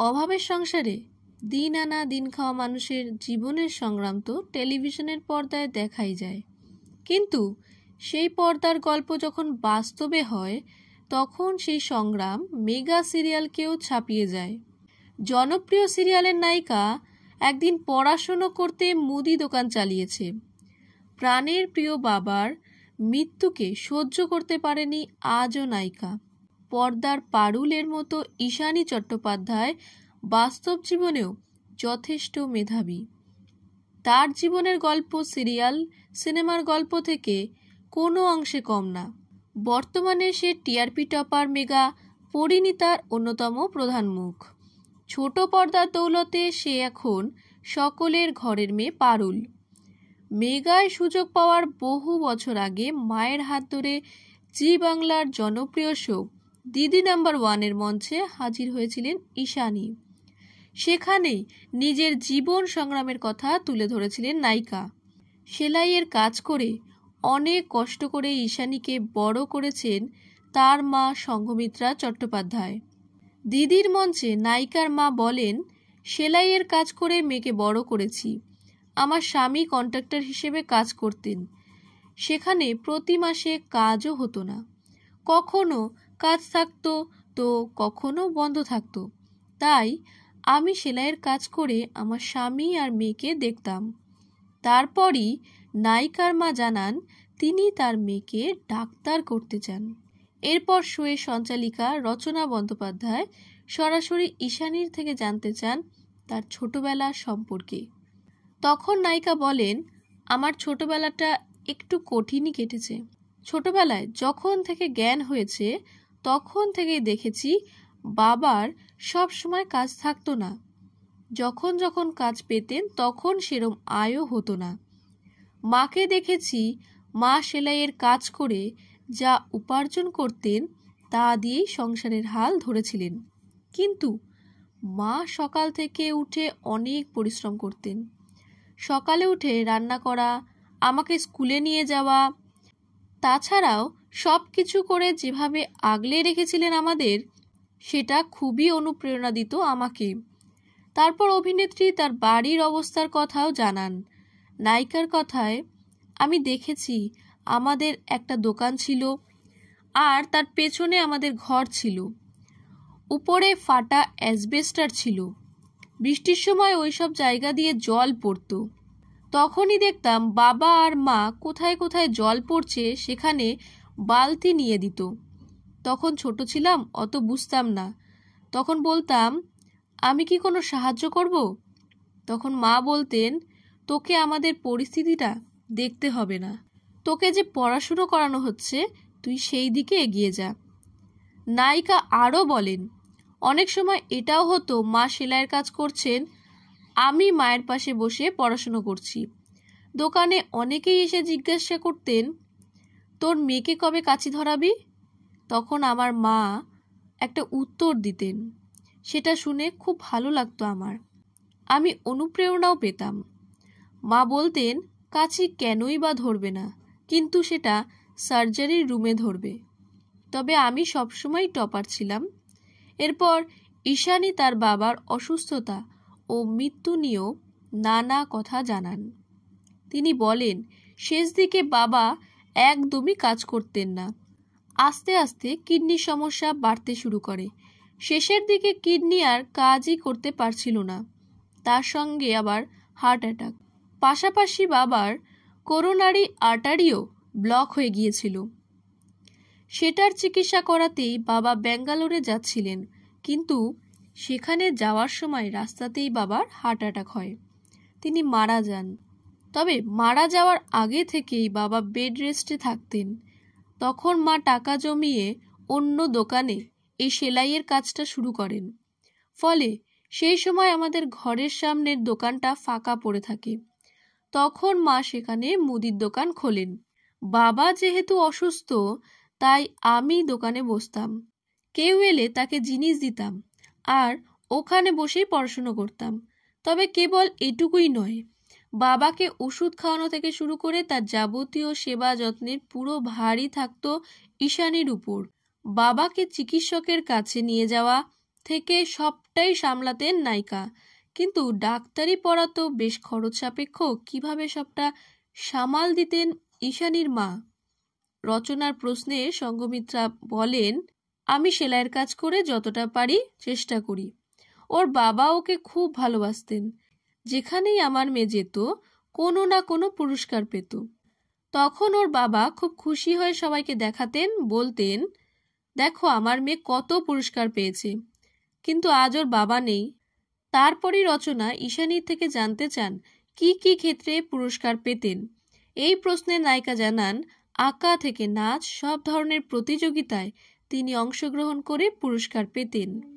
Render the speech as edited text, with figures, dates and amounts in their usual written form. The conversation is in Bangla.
অভাবের সংসারে দিন আনা দিন খাওয়া মানুষের জীবনের সংগ্রাম তো টেলিভিশনের পর্দায় দেখাই যায়, কিন্তু সেই পর্দার গল্প যখন বাস্তবে হয় তখন সেই সংগ্রাম মেগা সিরিয়ালকেও ছাপিয়ে যায়। জনপ্রিয় সিরিয়ালের নায়িকা একদিন পড়াশুনো করতে মুদি দোকান চালিয়েছে। প্রাণের প্রিয় বাবার মৃত্যুকে সহ্য করতে পারেনি আজও নায়িকা। পর্দার পারুলের মতো ঈশানী চট্টোপাধ্যায় বাস্তব জীবনেও যথেষ্ট মেধাবী। তার জীবনের গল্প সিরিয়াল সিনেমার গল্প থেকে কোনো অংশে কম না। বর্তমানে সে টিআরপি টপার মেগা পরিণীতার অন্যতম প্রধান মুখ। ছোট পর্দার দৌলতে সে এখন সকলের ঘরের মেয়ে পারুল। মেগায় সুযোগ পাওয়ার বহু বছর আগে মায়ের হাত ধরে জি বাংলার জনপ্রিয় শো দিদি নাম্বার ওয়ানের মঞ্চে হাজির হয়েছিলেন ঈশানী। সেখানেই নিজের জীবন সংগ্রামের কথা তুলে ধরেছিলেন নায়িকা। সেলাইয়ের কাজ করে অনেক কষ্ট করে ঈশানীকে বড় করেছেন তার মা সংঘমিত্রা চট্টোপাধ্যায়। দিদির মঞ্চে নায়িকার মা বলেন, সেলাইয়ের কাজ করে মেয়েকে বড় করেছি। আমার স্বামী কন্ট্রাক্টর হিসেবে কাজ করতেন। সেখানে প্রতি মাসে কাজও হতো না, কখনো কাজ থাকতো তো কখনো বন্ধ থাকতো। তাই আমি সেলাইয়ের কাজ করে আমার স্বামী আর মেয়েকে দেখতাম। তারপরই নায়িকার মা জানান তিনি তার মেয়েকে ডাক্তার করতে চান। এরপর শোয়ের সঞ্চালিকা রচনা বন্দ্যোপাধ্যায় সরাসরি ঈশানীর থেকে জানতে চান তার ছোটবেলা সম্পর্কে। তখন নায়িকা বলেন, আমার ছোটবেলাটা একটু কঠিনই কেটেছে। ছোটবেলায় যখন থেকে জ্ঞান হয়েছে তখন থেকেই দেখেছি বাবার সব সময় কাজ থাকতো না। যখন যখন কাজ পেতেন তখন সেরম আয়ও হতো না। মাকে দেখেছি মা সেলাইয়ের কাজ করে যা উপার্জন করতেন তা দিয়েই সংসারের হাল ধরেছিলেন। কিন্তু মা সকাল থেকে উঠে অনেক পরিশ্রম করতেন। সকালে উঠে রান্না করা, আমাকে স্কুলে নিয়ে যাওয়া, তাছাড়াও সব কিছু করে যেভাবে আগলে রেখেছিলেন আমাদের, সেটা খুবই অনুপ্রেরণা দিত আমাকে। তারপর অভিনেত্রী তার বাড়ির অবস্থার কথাও জানান। নায়িকার কথায়, আমি দেখেছি আমাদের একটা দোকান ছিল আর তার পেছনে আমাদের ঘর ছিল। উপরে ফাটা অ্যাসবেস্টার ছিল। বৃষ্টির সময় ওইসব জায়গা দিয়ে জল পড়তো। তখনই দেখতাম বাবা আর মা কোথায় কোথায় জল পড়ছে সেখানে বালতি নিয়ে দিত। তখন ছোট ছিলাম, অত বুঝতাম না। তখন বলতাম, আমি কি কোনো সাহায্য করব? তখন মা বলতেন, তোকে আমাদের পরিস্থিতিটা দেখতে হবে না। তোকে যে পড়াশুনো করানো হচ্ছে তুই সেই দিকে এগিয়ে যা। নায়িকা আরও বলেন, অনেক সময় এটাও হতো মা সেলাইয়ের কাজ করছেন, আমি মায়ের পাশে বসে পড়াশুনো করছি। দোকানে অনেকেই এসে জিজ্ঞাসা করতেন, তোর মেয়েকে কবে কাঁচি ধরাবি? তখন আমার মা একটা উত্তর দিতেন। সেটা শুনে খুব ভালো লাগতো আমার। আমি অনুপ্রেরণাও পেতাম। মা বলতেন, কাঁচি কেনই বা ধরবে না, কিন্তু সেটা সার্জারির রুমে ধরবে। তবে আমি সবসময় টপার ছিলাম। এরপর ঈশানী তার বাবার অসুস্থতা ও মৃত্যু নিয়েও নানা কথা জানান। তিনি বলেন, শেষ দিকে বাবা একদমই কাজ করতেন না। আস্তে আস্তে কিডনির সমস্যা বাড়তে শুরু করে। শেষের দিকে কিডনি আর কাজই করতে পারছিল না। তার সঙ্গে আবার হার্ট অ্যাটাক। পাশাপাশি বাবার করোনারি আর্টারিও ব্লক হয়ে গিয়েছিল। সেটার চিকিৎসা করাতেই বাবা ব্যাঙ্গালোরে যাচ্ছিলেন, কিন্তু সেখানে যাওয়ার সময় রাস্তাতেই বাবার হার্ট অ্যাটাক হয়। তিনি মারা যান। তবে মারা যাওয়ার আগে থেকেই বাবা বেড রেস্টে থাকতেন। তখন মা টাকা জমিয়ে অন্য দোকানে এই সেলাইয়ের কাজটা শুরু করেন। ফলে সেই সময় আমাদের ঘরের সামনের দোকানটা ফাঁকা পড়ে থাকে। তখন মা সেখানে মুদির দোকান খোলেন। বাবা যেহেতু অসুস্থ, তাই আমি দোকানে বসতাম। কেউ এলে তাকে জিনিস দিতাম আর ওখানে বসেই পড়াশুনো করতাম। তবে কেবল এটুকুই নয়, বাবাকে ওষুধ খাওয়ানো থেকে শুরু করে তার যাবতীয় সেবা যত্নের পুরো ভারই থাকতো ঈশানীর উপর। বাবাকে চিকিৎসকের কাছে নিয়ে যাওয়া, থেকে সবটাই সামলাতেন নায়িকা। কিন্তু ডাক্তারি পড়া তো বেশ খরচ সাপেক্ষ, কিভাবে সবটা সামাল দিতেন ঈশানীর মা? রচনার প্রশ্নে সঙ্ঘমিত্রা বলেন, আমি সেলাইয়ের কাজ করে যতটা পারি চেষ্টা করি। ওর বাবা ওকে খুব ভালোবাসতেন, যেখানেই আমার মেয়ে যেত কোনো না কোনো পুরস্কার পেত। তখন ওর বাবা খুব খুশি হয়ে সবাইকে দেখাতেন, বলতেন, দেখো আমার মেয়ে কত পুরস্কার পেয়েছে। কিন্তু আজ ওর বাবা নেই। তারপরই রচনা ঈশানীর থেকে জানতে চান কি কি ক্ষেত্রে পুরস্কার পেতেন। এই প্রশ্নে নায়িকা জানান, আঁকা থেকে নাচ সব ধরনের প্রতিযোগিতায় তিনি অংশগ্রহণ করে পুরস্কার পেতেন।